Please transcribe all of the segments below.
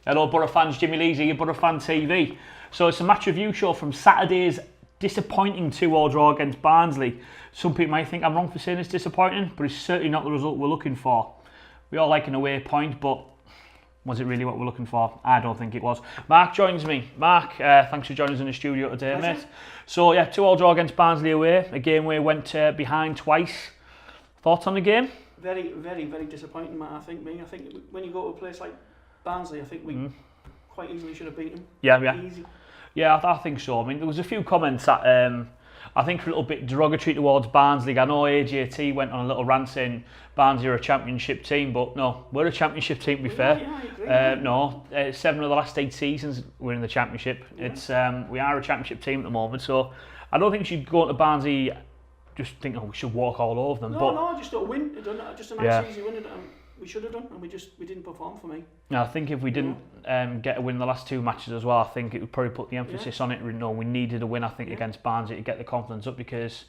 Hello Borough fans, Jimmy Lees here, Borough Fan TV. So it's a match review show from Saturday's disappointing 2-2 draw against Barnsley. Some people might think I'm wrong for saying it's disappointing, but it's certainly not the result we're looking for. We all like an away point, but was it really what we're looking for? I don't think it was. Mark joins me. Mark, thanks for joining us in the studio today, mate. So yeah, 2-2 draw against Barnsley away, a game where we went behind twice. Thoughts on the game? Very, very, very disappointing, Matt, I think when you go to a place like Barnsley, I think we quite easily should have beaten them. Yeah. Easy. Yeah, I think so. I mean, there was a few comments that I think are a little bit derogatory towards Barnsley. I know AJT went on a little rant saying Barnsley are a championship team, but no, we're a championship team to be fair. Yeah, I agree. No, 7 of the last 8 seasons we're in the championship. Yeah. It's we are a championship team at the moment, so I don't think we should go to Barnsley just think, oh, we should walk all over them. No, just a win. Just a nice easy win. We should have done, and we didn't perform for me. I think if we didn't get a win in the last 2 matches as well, I think it would probably put the emphasis on it. No, we needed a win, I think, against Barnsley to get the confidence up, because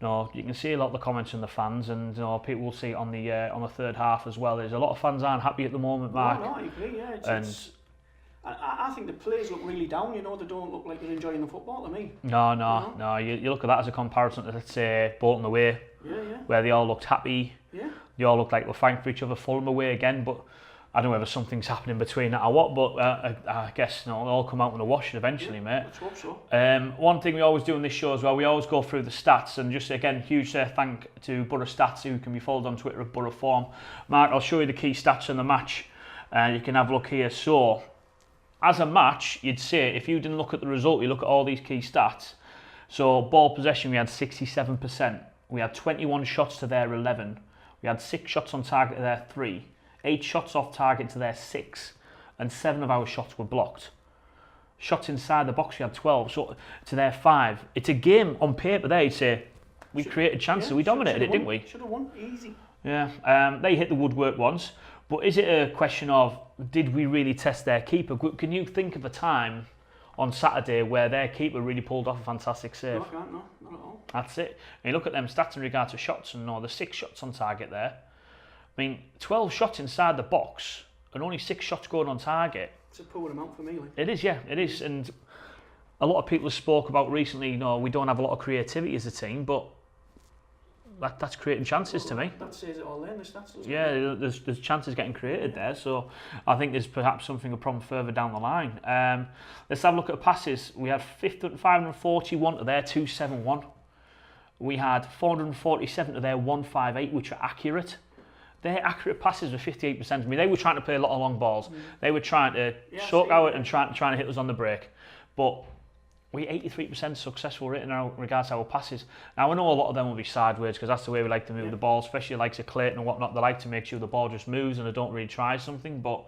you can see a lot of the comments from the fans, and people will see it on the third half as well. There's a lot of fans aren't happy at the moment, Mark. No, I agree. Yeah, I think the players look really down. They don't look like they're enjoying the football to me. No. You look at that as a comparison to, let's say, Bolton away, where they all looked happy. Yeah. They all looked like we're fighting for each other. Fulham away again, but I don't know whether something's happening between that or what. But I guess it'll all come out in the wash eventually, mate. Let's hope so. One thing we always do in this show as well, we always go through the stats, and just again, huge thank to Borough Stats, who can be followed on Twitter at Borough Form. Mark, I'll show you the key stats in the match, and you can have a look here. So, as a match, you'd say, if you didn't look at the result, you look at all these key stats. So, ball possession, we had 67%. We had 21 shots to their 11. We had 6 shots on target to their 3. 8 shots off target to their 6. And 7 of our shots were blocked. Shots inside the box, we had 12. So, to their 5. It's a game on paper there, you'd say, we created chances, we dominated it, didn't we? Should have won, easy. Yeah, they hit the woodwork once. But is it a question of, did we really test their keeper? Can you think of a time on Saturday where their keeper really pulled off a fantastic save? No, I can't, no, not at all. That's it. And you look at them stats in regard to shots, and the 6 shots on target there. I mean, 12 shots inside the box, and only 6 shots going on target. It's a poor amount for me, like. It is, yeah, it is. And a lot of people have spoke about recently, we don't have a lot of creativity as a team, but that's creating chances to me. That says it all there in the stats, doesn't it? Yeah, there's chances getting created there, so I think there's perhaps a problem further down the line. Let's have a look at passes. We had 541 to their 271. We had 447 to their 158, which are accurate. Their accurate passes were 58%. I mean, they were trying to play a lot of long balls. They were trying to soak out and trying to hit us on the break. But we 83% successful rate in regards to our passes. Now, I know a lot of them will be sideways, because that's the way we like to move the ball, especially like Clayton and whatnot. They like to make sure the ball just moves and they don't really try something. But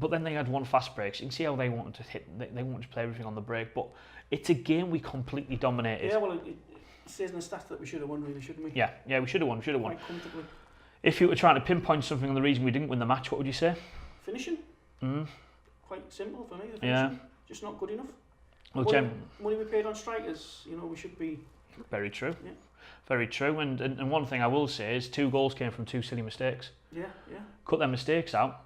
then they had one fast break. So you can see how they wanted to hit. They wanted to play everything on the break. But it's a game we completely dominated. Yeah, well, it says in the stats that we should have won, really, shouldn't we? Yeah, we should have won. Quite comfortably. If you were trying to pinpoint something on the reason we didn't win the match, what would you say? Finishing. Quite simple for me. The finishing. Just not good enough. Well, money we paid on strikers, we should be. Very true. Yeah. Very true. And one thing I will say is 2 goals came from 2 silly mistakes. Yeah. Cut them mistakes out,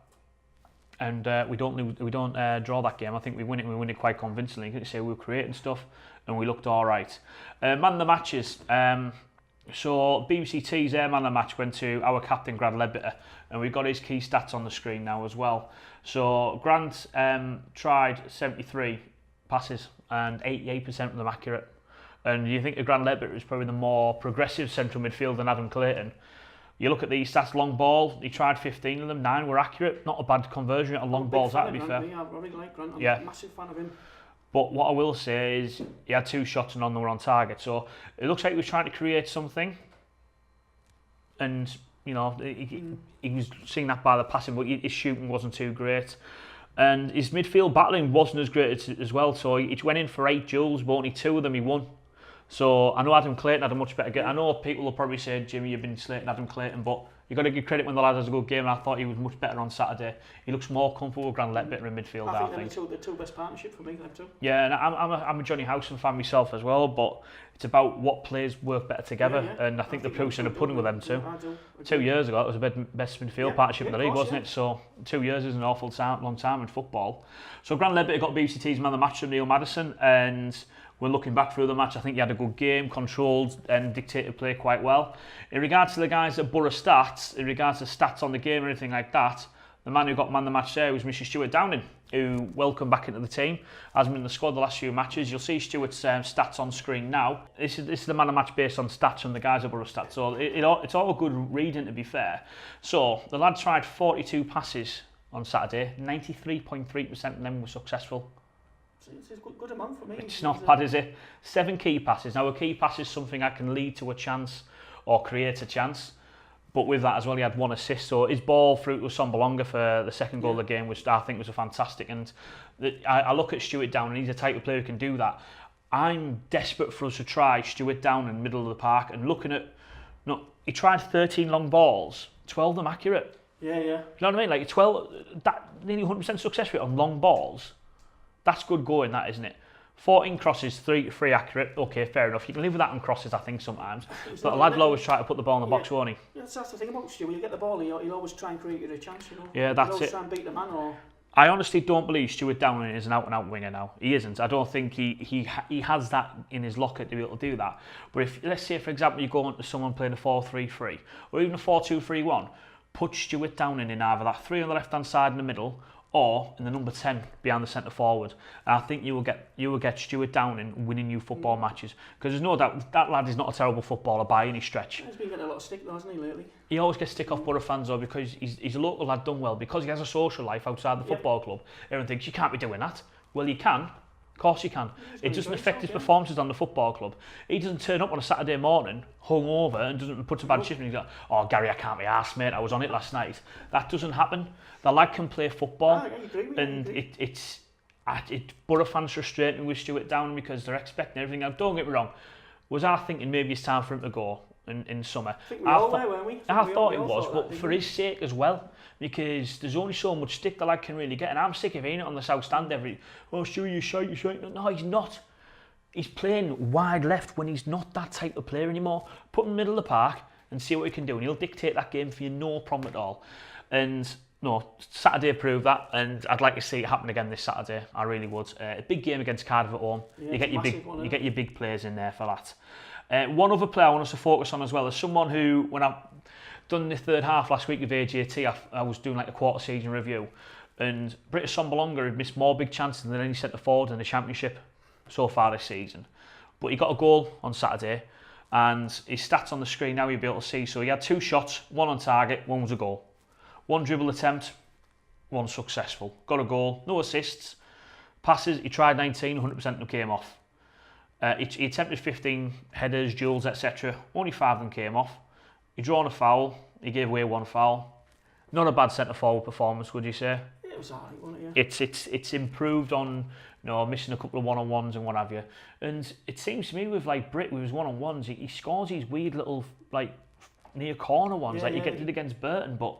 and we don't draw that game. I think we win it. We win it quite convincingly. You say we were creating stuff, and we looked all right. Man of the matches. So BBC T's man of the match went to our captain Grant Ledbetter, and we've got his key stats on the screen now as well. So Grant tried 73 passes, and 88% of them accurate. And you think Grant Ledbetter is probably the more progressive central midfield than Adam Clayton. You look at these stats, long ball, he tried 15 of them, 9 were accurate. Not a bad conversion on long balls, that to be fair. I really like Grant. I'm a massive fan of him. But what I will say is he had 2 shots and none were on target. So it looks like he was trying to create something. And, he was seeing that by the passing, but his shooting wasn't too great. And his midfield battling wasn't as great as well. So he went in for 8 duels, but only 2 of them he won. So I know Adam Clayton had a much better game. I know people will probably say, Jimmy, you've been slating Adam Clayton, but You've got to give credit when the lad has a good game, and I thought he was much better on Saturday. He looks more comfortable with Grant Leadbitter in midfield, I think. They're the two best partnership for me, them two. Yeah, and I'm a Johnny Howson fan myself as well, but it's about what players work better together, and I think the proof's in the pudding with them too. 2 years ago, it was the best midfield partnership in the league, wasn't it? So 2 years is an awful long time in football. So Grant Leadbitter got BCT's man of the match from Neil Maddison, and when looking back through the match, I think he had a good game, controlled and dictated play quite well. In regards to the guys that Borough stats, in regards to stats on the game or anything like that, the man who got man of the match there was Mr. Stuart Downing, who welcomed back into the team, hasn't been in the squad the last few matches. You'll see Stuart's stats on screen now. This is the man of the match based on stats from the guys at Borough stats, so it's all good reading, to be fair. So the lad tried 42 passes on Saturday, 93.3% of them were successful. It's a good amount for me. It's not bad, is it? 7 key passes. Now, a key pass is something that can lead to a chance or create a chance. But with that as well, he had 1 assist. So his ball through to Sombalonga for the second goal of the game, which I think was a fantastic. And I look at Stuart Downing, he's a type of player who can do that. I'm desperate for us to try Stuart Downing in the middle of the park and looking at... No, he tried 13 long balls, 12 of them accurate. Yeah. You know what I mean? Like 12, that nearly 100% success rate on long balls. That's good going, that, isn't it? 14 crosses, 3 accurate. Okay, fair enough. You can live with that on crosses, I think, sometimes. But the lad will always try to put the ball in the box, won't he? Yeah, that's the thing about Stu. When you get the ball, he'll always try and create you a chance, you know. Yeah, that's it. He'll always try and beat the man. I honestly don't believe Stuart Downing is an out-and-out winger now. He isn't. I don't think he has that in his locker to be able to do that. But if, let's say, for example, you go on to someone playing a 4-3-3 or even a 4-2-3-1, put Stuart Downing in either that 3 on the left-hand side in the middle or in the number 10 behind the centre forward. And I think you will get Stuart Downing winning you football matches, because there's no doubt that lad is not a terrible footballer by any stretch. He's been getting a lot of stick though, hasn't he, lately? He always gets stick off Borough fans though, because he's a local lad done well, because he has a social life outside the football club. Everyone thinks you can't be doing that. Well, you can. Of course you can. It doesn't affect his performances on the football club. He doesn't turn up on a Saturday morning hungover and doesn't put a bad shift and he's like, oh Gary, I can't be arsed, mate, I was on it last night. That doesn't happen. The lad can play football, and it's Borough fans frustrating with Stuart Downing because they're expecting everything. Now, don't get me wrong, was I thinking maybe it's time for him to go in summer? I think we all were, weren't we? I thought it was, but for his sake as well, because there's only so much stick the lad can really get, and I'm sick of hearing it on the South Stand oh Stuart, you shite. No, he's not. He's playing wide left when he's not that type of player anymore. Put him in the middle of the park and see what he can do, and he'll dictate that game for you, no problem at all. And no, Saturday proved that, and I'd like to see it happen again this Saturday. I really would. A big game against Cardiff at home. Yeah, you get your big players in there for that. One other player I want us to focus on as well is someone who, when I've done the third half last week with AJT, I was doing like a quarter season review, and British Sombalonga had missed more big chances than any centre forward in the Championship so far this season. But he got a goal on Saturday, and his stats on the screen now you'll be able to see. So he had 2 shots, 1 on target, 1 was a goal. 1 dribble attempt, 1 successful. Got a goal, no assists. Passes, he tried 19, 100% of them came off. He attempted 15 headers, duels, etc. Only 5 of them came off. He drawn a foul, he gave away 1 foul. Not a bad centre forward performance, would you say? Yeah, it was alright, wasn't it? Yeah. It's improved on, missing a couple of one-on-ones and what have you. And it seems to me with like Britt, with his one-on-ones, he scores these weird little like near corner ones, he did against Burton, but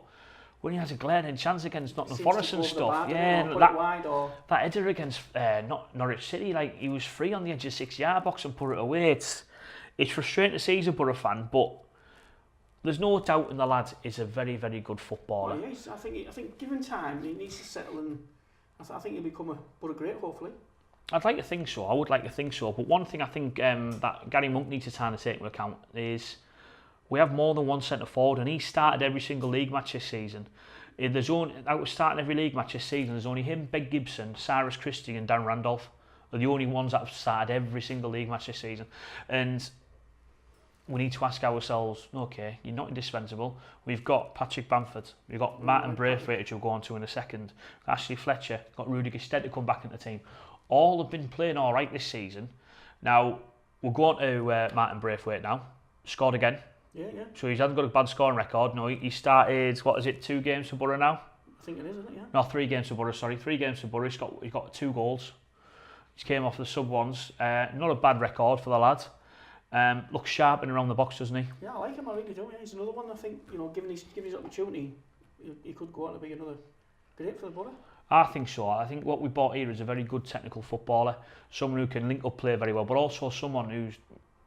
when he has a glaring chance against Nottingham Forest and stuff, that header against Norwich City, like he was free on the edge of the 6-yard box and put it away. It's frustrating to see as a Borough fan, but there's no doubt in the lad is a very, very good footballer. Well, yes, I think given time, he needs to settle, and I think he'll become a Borough great, hopefully. I'd like to think so. I would like to think so. But one thing I think that Gary Monk needs to kind of take into account is we have more than 1 centre forward, and he started every single league match this season. Out of starting every league match this season, there's only him, Ben Gibson, Cyrus Christie and Dan Randolph are the only ones that have started every single league match this season. And we need to ask ourselves, okay, you're not indispensable. We've got Patrick Bamford, we've got Martin Braithwaite, which we'll go on to in a second, Ashley Fletcher, got Rudy Gestead to come back into the team. All have been playing all right this season. Now, we'll go on to Martin Braithwaite now. Scored again. Yeah. So he hasn't got a bad scoring record. No, he started, 2 games for Borough now? I think it is, isn't it? Yeah. No, 3 games for Borough, sorry. 3 games for Borough. He's got 2 goals. He came off the sub-ones. Not a bad record for the lad. Looks sharp and around the box, doesn't he? Yeah, I like him. I really do. Yeah, he's another one. I think given his opportunity, he could go on to be another great for the Borough. I think so. I think what we bought here is a very good technical footballer, someone who can link up play very well, but also someone who's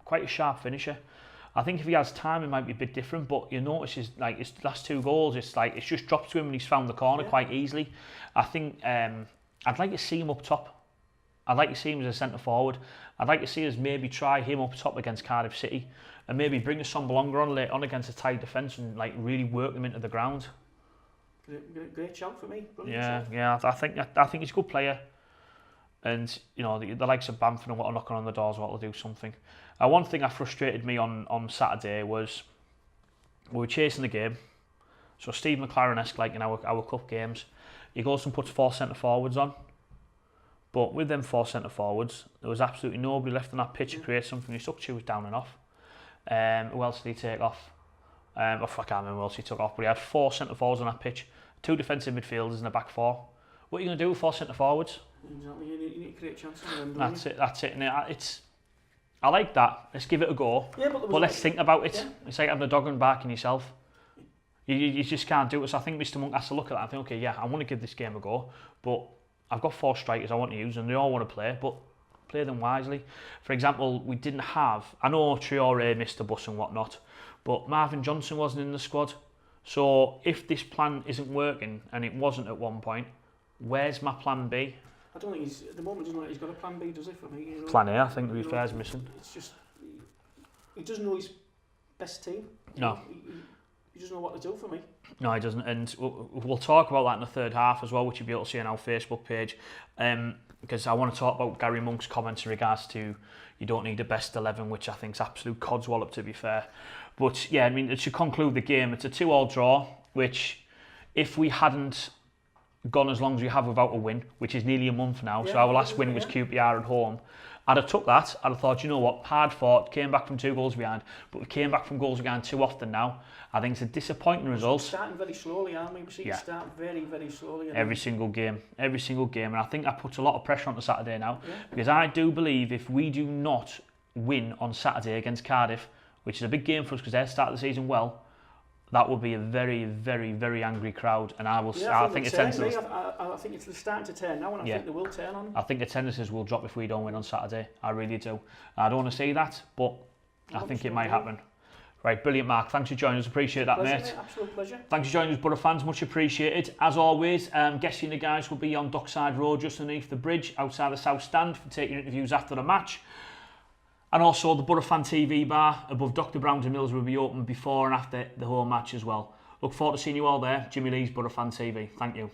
quite a sharp finisher. I think if he has time, it might be a bit different, but you notice his last 2 goals, it's just dropped to him and he's found the corner quite easily. I think I'd like to see him up top. I'd like to see him as a centre forward. I'd like to see us maybe try him up top against Cardiff City and maybe bring a Sombalonga on late on against a tight defence and really work them into the ground. Great shout for me. Yeah. I think he's a good player, and the likes of Bamford and what are knocking on the doors, what will do something. One thing that frustrated me on Saturday was we were chasing the game. So Steve McLaren-esque, like in our cup games, he goes and puts 4 centre forwards on. But with them 4 centre forwards, there was absolutely nobody left on that pitch to create something. He took Stuart Downing off. Who else did he take off? I can't remember who else he took off, but he had 4 centre forwards on that pitch, 2 defensive midfielders in the back 4. What are you going to do with 4 centre forwards? Exactly, you need to create chances for them. That's it. And I like that. Let's give it a go. Yeah, but let's think about it. Yeah. It's like having a dog and barking yourself. You just can't do it. So I think Mr. Monk has to look at that and think, okay, yeah, I want to give this game a go, but I've got 4 strikers I want to use and they all want to play, but play them wisely. For example, we didn't have, I know Traore missed the bus and whatnot, but Marvin Johnson wasn't in the squad. So if this plan isn't working, and it wasn't at one point, where's my plan B? I don't think at the moment, he's got a plan B, does he, for me? Plan A, I think, to be fair, is missing. It's just, he doesn't know his best team. No. He doesn't know what to do for me. No, he doesn't, and we'll talk about that in the third half as well, which you'll be able to see on our Facebook page, because I want to talk about Gary Monk's comments in regards to you don't need a best 11, which I think is absolute codswallop, to be fair. But yeah, I mean, to conclude the game, it's a 2-2 draw, which if we hadn't gone as long as we have without a win, which is nearly a month now, so our last win was QPR at home, I'd have took that. I'd have thought, you know what, hard fought, came back from 2 goals behind, but we came back from goals behind too often now. I think it's a disappointing result. We're starting very slowly, aren't we? We see it start very, very slowly. Every single game, and I think that puts a lot of pressure on the Saturday now, because I do believe if we do not win on Saturday against Cardiff, which is a big game for us because they started the season well, that will be a very, very, very angry crowd, and I think attendances. I think it's starting to turn now, and I think they will turn on. I think attendances will drop if we don't win on Saturday. I really do. I don't want to see that, but I think it might happen. Right, brilliant, Mark. Thanks for joining us. Appreciate that, mate. Absolute pleasure. Thanks for joining us, Borough fans. Much appreciated. As always, guessing the guys will be on Dockside Road, just underneath the bridge, outside the South Stand, for taking interviews after the match. And also the Borough Fan TV bar above Dr. Brown's and Mills will be open before and after the whole match as well. Look forward to seeing you all there. Jimmy Lee's Borough Fan TV. Thank you.